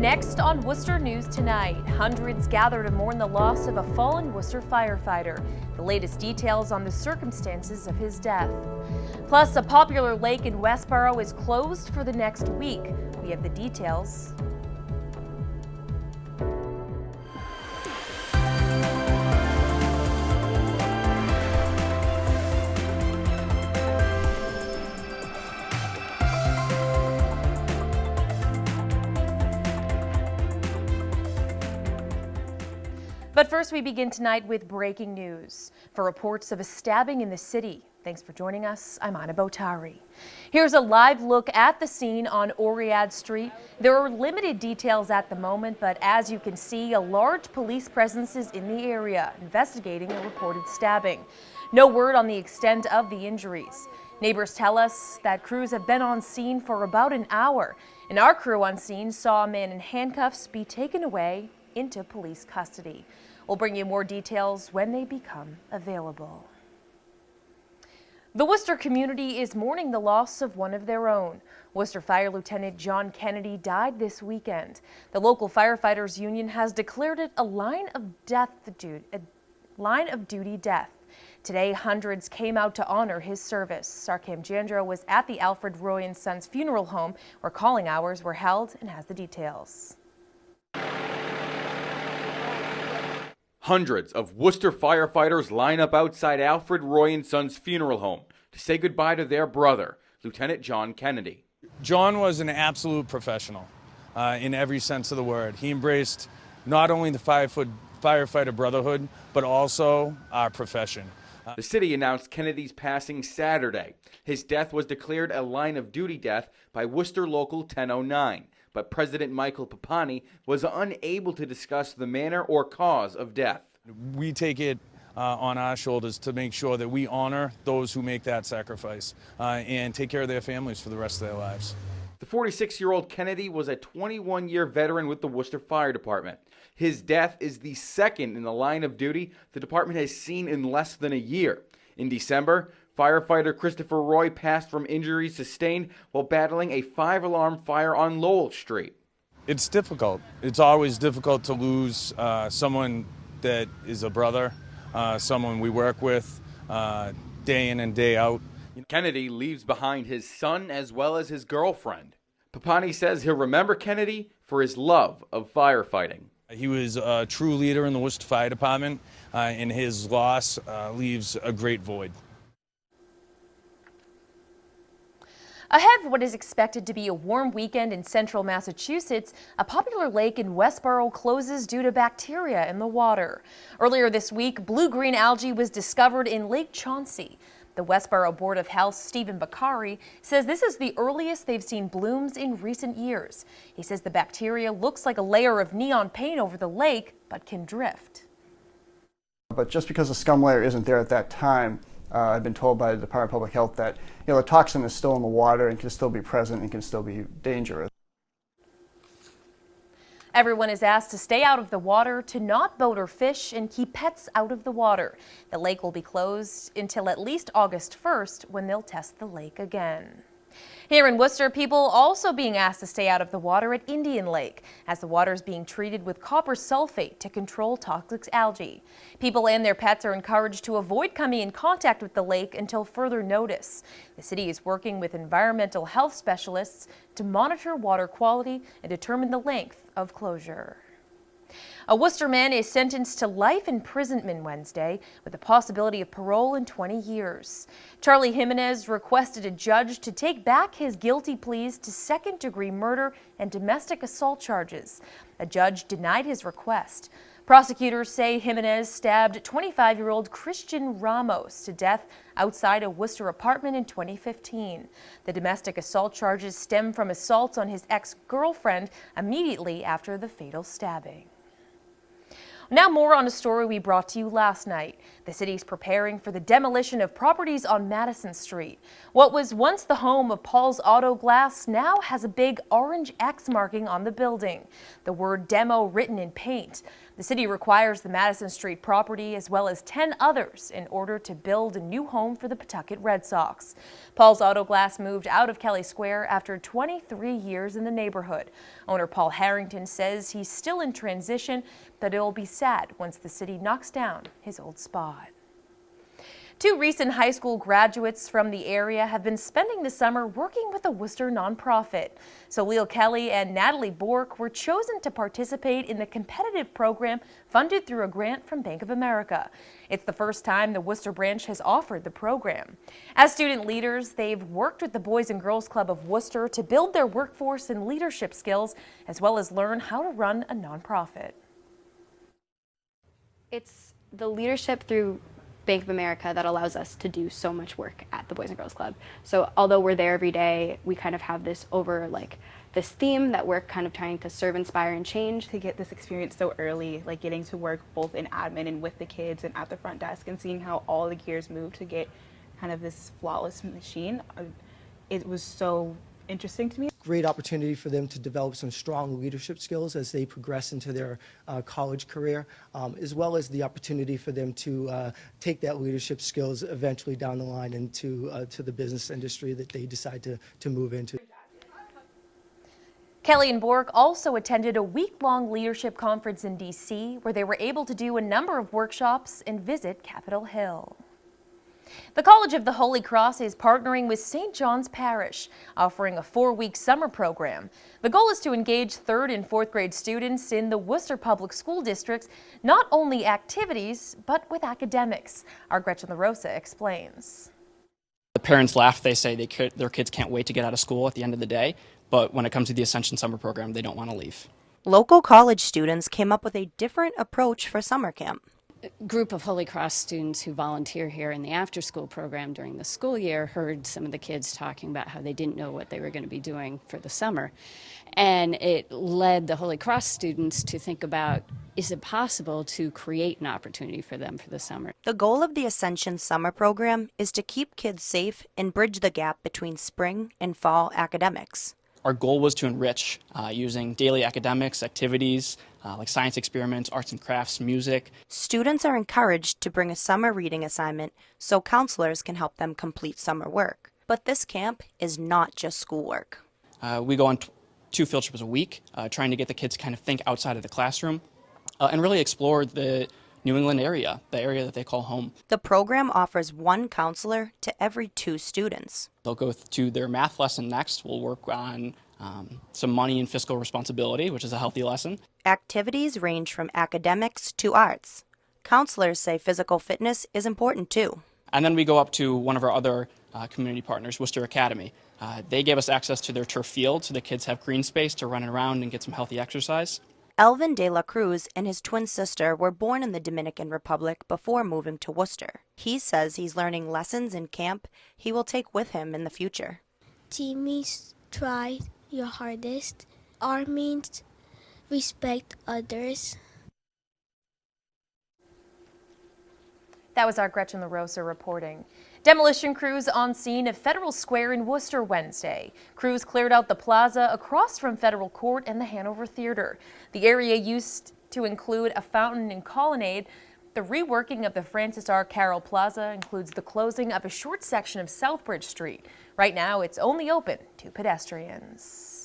Next on Worcester News Tonight, hundreds gather to mourn the loss of a fallen Worcester firefighter. The latest details on the circumstances of his death. Plus, a popular lake in Westborough is closed for the next week. We have the details. But first, we begin tonight with breaking news. For reports of a stabbing in the city. Thanks for joining us. I'm Anna Botari. Here's a live look at the scene on Oread Street. There are limited details at the moment, but as you can see, a large police presence is in the area investigating a reported stabbing. No word on the extent of the injuries. Neighbors tell us that crews have been on scene for about an hour, and our crew on scene saw a man in handcuffs be taken away into police custody. We'll bring you more details when they become available. The Worcester community is mourning the loss of one of their own. Worcester Fire Lieutenant John Kennedy died this weekend. The local firefighters union has declared it a line of duty death. Today, hundreds came out to honor his service. Sarkam Jandro was at the Alfred Roy and Sons Funeral Home, where calling hours were held, and has the details. Hundreds of Worcester firefighters line up outside Alfred Roy and Sons Funeral Home to say goodbye to their brother, Lieutenant John Kennedy. John was an absolute professional in every sense of the word. He embraced not only the firefighter brotherhood, but also our profession. The city announced Kennedy's passing Saturday. His death was declared a line of duty death by Worcester Local 1009. But President Michael Papani was unable to discuss the manner or cause of death. We take it on our shoulders to make sure that we honor those who make that sacrifice and take care of their families for the rest of their lives. The 46-year-old Kennedy was a 21-year veteran with the Worcester Fire Department. His death is the second in the line of duty the department has seen in less than a year. In December, firefighter Christopher Roy passed from injuries sustained while battling a 5-alarm fire on Lowell Street. It's difficult. It's always difficult to lose someone that is a brother, someone we work with day in and day out. Kennedy leaves behind his son as well as his girlfriend. Papani says he'll remember Kennedy for his love of firefighting. He was a true leader in the Worcester Fire Department, and his loss leaves a great void. Ahead of what is expected to be a warm weekend in central Massachusetts, a popular lake in Westborough closes due to bacteria in the water. Earlier this week, blue-green algae was discovered in Lake Chauncy. The Westborough Board of Health, Stephen Bakari, says this is the earliest they've seen blooms in recent years. He says the bacteria looks like a layer of neon paint over the lake, but can drift. But just because the scum layer isn't there at that time, I've been told by the Department of Public Health that the toxin is still in the water and can still be present and can still be dangerous. Everyone is asked to stay out of the water, to not boat or fish, and keep pets out of the water. The lake will be closed until at least August 1st, when they'll test the lake again. Here in Worcester, people also being asked to stay out of the water at Indian Lake, as the water is being treated with copper sulfate to control toxic algae. People and their pets are encouraged to avoid coming in contact with the lake until further notice. The city is working with environmental health specialists to monitor water quality and determine the length of closure. A Worcester man is sentenced to life imprisonment Wednesday with the possibility of parole in 20 years. Charlie Jiminez requested a judge to take back his guilty pleas to second-degree murder and domestic assault charges. A judge denied his request. Prosecutors say Jiminez stabbed 25-year-old Christian Ramos to death outside a Worcester apartment in 2015. The domestic assault charges stem from assaults on his ex-girlfriend immediately after the fatal stabbing. Now more on a story we brought to you last night. The city's preparing for the demolition of properties on Madison Street. What was once the home of Paul's Auto Glass now has a big orange X marking on the building. The word demo written in paint. The city requires the Madison Street property as well as 10 others in order to build a new home for the Pawtucket Red Sox. Paul's Auto Glass moved out of Kelly Square after 23 years in the neighborhood. Owner Paul Harrington says he's still in transition, but it'll be sad once the city knocks down his old spot. 2 recent high school graduates from the area have been spending the summer working with a Worcester nonprofit. SOLEIL Kelly and Natalie Bork were chosen to participate in the competitive program funded through a grant from Bank of America. It's the first time the Worcester branch has offered the program. As student leaders, they've worked with the Boys and Girls Club of Worcester to build their workforce and leadership skills, as well as learn how to run a nonprofit. It's the leadership through Bank of America that allows us to do so much work at the Boys and Girls Club. So although we're there every day, we kind of have this this theme that we're kind of trying to serve, inspire, and change. To get this experience so early, like getting to work both in admin and with the kids and at the front desk and seeing how all the gears move to get kind of this flawless machine, it was so interesting to me. Great opportunity for them to develop some strong leadership skills as they progress into their college career, as well as the opportunity for them to take that leadership skills eventually down the line into to the business industry that they decide to move into. Kelly and Bork also attended a week-long leadership conference in D.C. where they were able to do a number of workshops and visit Capitol Hill. The College of the Holy Cross is partnering with St. John's Parish, offering a 4-week summer program. The goal is to engage 3rd and 4th grade students in the Worcester Public School District's not only activities, but with academics. Our Gretchen LaRosa explains. The parents laugh. They say their kids can't wait to get out of school at the end of the day, but when it comes to the Ascension Summer Program, they don't want to leave. Local college students came up with a different approach for summer camp. Group of Holy Cross students who volunteer here in the after-school program during the school year heard some of the kids talking about how they didn't know what they were going to be doing for the summer. And it led the Holy Cross students to think about, is it possible to create an opportunity for them for the summer? The goal of the Ascension Summer Program is to keep kids safe and bridge the gap between spring and fall academics. Our goal was to enrich using daily academics, activities, like science experiments, arts and crafts, music. Students are encouraged to bring a summer reading assignment so counselors can help them complete summer work. But this camp is not just schoolwork. We go on 2 field trips a week, trying to get the kids to kind of think outside of the classroom and really explore the New England area, the area that they call home. The program offers 1 counselor to every 2 students. They'll go to their math lesson next. We'll work on some money and fiscal responsibility, which is a healthy lesson. Activities range from academics to arts. Counselors say physical fitness is important too. And then we go up to one of our other community partners, Worcester Academy. They gave us access to their turf field so the kids have green space to run around and get some healthy exercise. Elvin de la Cruz and his twin sister were born in the Dominican Republic before moving to Worcester. He says he's learning lessons in camp he will take with him in the future. Teammates, try your hardest. R means respect others. That was our Gretchen LaRosa reporting. Demolition crews on scene at Federal Square in Worcester Wednesday. Crews cleared out the plaza across from Federal Court and the Hanover Theater. The area used to include a fountain and colonnade. The reworking of the Francis R. Carroll Plaza includes the closing of a short section of Southbridge Street. Right now, it's only open to pedestrians.